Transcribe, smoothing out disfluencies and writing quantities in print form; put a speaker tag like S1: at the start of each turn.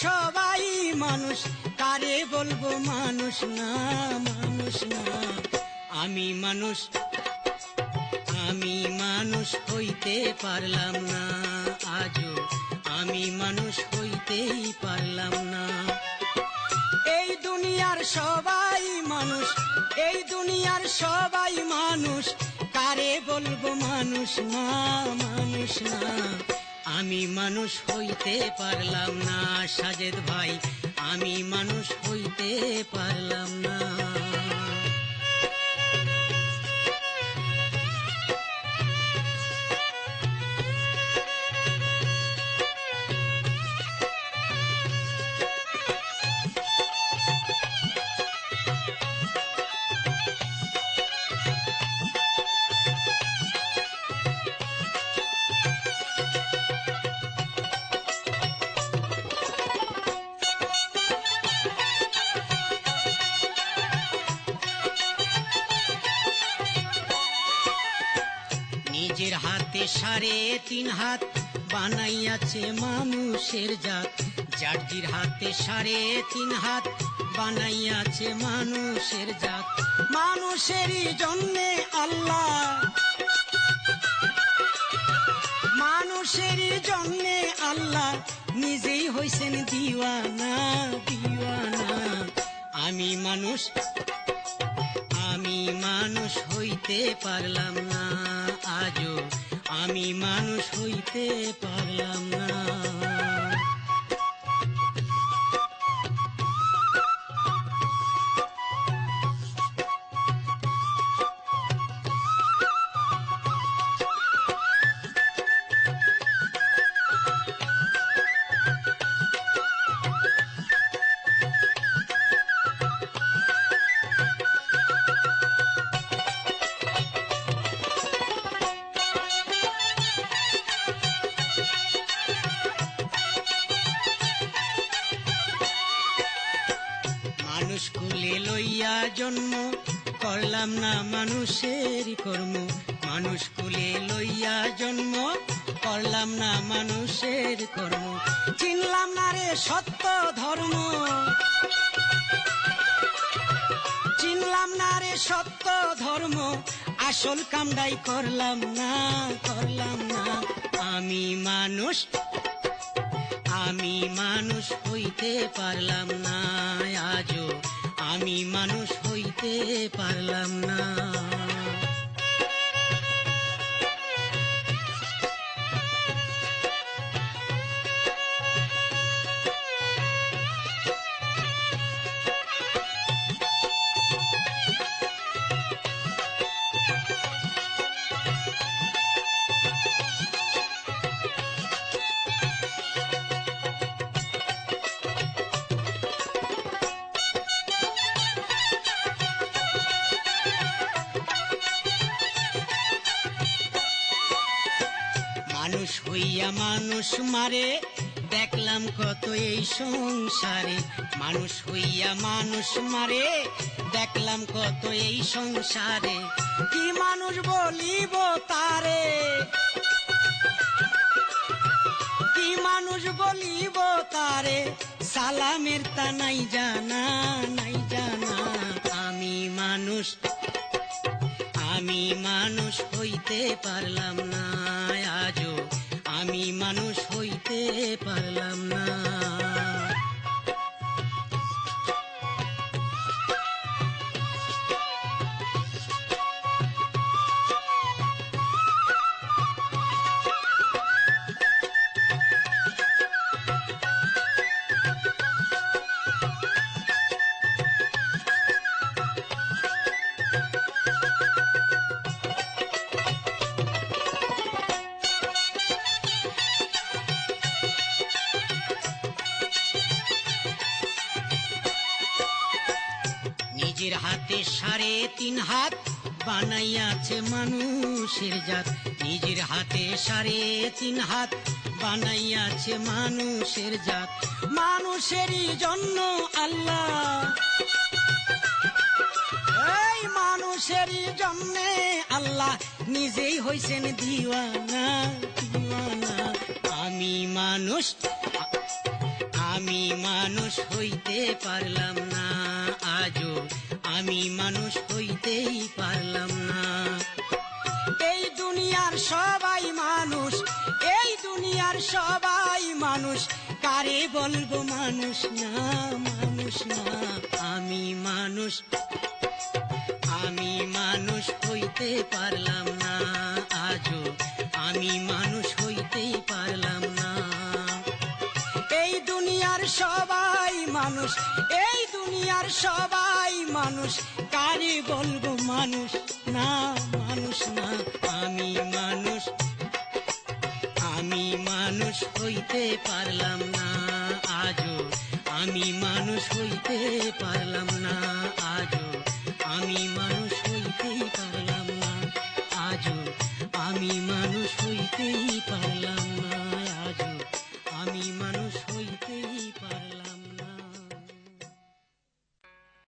S1: সবাই মানুষ, কারে বলবো মানুষ না, মানুষ না। আমি মানুষ, আমি মানুষ হইতে পারলাম না, আজও আমি মানুষ হইতেই পারলাম না। এই দুনিয়ার সবাই মানুষ, এই দুনিয়ার সবাই মানুষ, কারে বলবো মানুষ না, মানুষ না। আমি মানুষ হইতে পারলাম না সাজেদ ভাই, আমি মানুষ হইতে পারলাম না। নিজের হাতে 3.5 হাত বানাইয়াছে মানুষের জাত, জার্জির হাতে 3.5 হাত বানাইয়াছে মানুষের জাত। মানুষেরই জন্যে আল্লাহ, মানুষেরই জন্যে আল্লাহ নিজেই হইছেন দিওয়ানা, দিওয়ানা। আমি মানুষ, আমি মানুষ হইতে পারলাম না, আজও আমি মানুষ হইতে পারলাম না। মানুষ কুলে লইয়া জন্ম করলাম না মানুষের কর্ম, মানুষ কুলে লইয়া জন্ম করলাম না মানুষের কর্ম। চিনলাম না রে সত্য ধর্ম, চিনলাম না রে সত্য ধর্ম, আসল কামড়াই করলাম না, করলাম না। আমি মানুষ, আমি মানুষ হইতে পারলাম না, আজও আমি মানুষ হইতে পারলাম না। মানুষ হইয়া মানুষ মারে দেখলাম কত এই সংসারে, মানুষ হইয়া মানুষ মারে দেখলাম কত এই সংসারে। কি মানুষ বলিব তারে, কি মানুষ বলিব তারে, সালামের তা নাই জানা, নাই জানা। আমি মানুষ, আমি মানুষ হইতে পারলাম না, আজও আমি মানুষ হইতে পারলাম না। নিজের হাতে 3.5 হাত বানাইয়াছে মানুষের জাত, নিজের হাতে 3.5 হাত বানাইয়াছে মানুষের জাত। মানুষেরই জন্য আল্লাহ, এই মানুষেরই জন্যে আল্লাহ নিজেই হইছেন দিওয়ানা, দিওয়ানা। আমি মানুষ, আমি মানুষ হইতে পারলাম না, আজও আমি মানুষ হইতেই পারলাম না। এই দুনিয়ার সবাই মানুষ, এই দুনিয়ার সবাই মানুষ, কারে বলবো মানুষ না, মানুষ না। আমি মানুষ, আমি মানুষ হইতে পারলাম না, আজও আমি মানুষ হইতেই পারলাম না। এই দুনিয়ার সবাই মানুষ, এই দুনিয়ার সবাই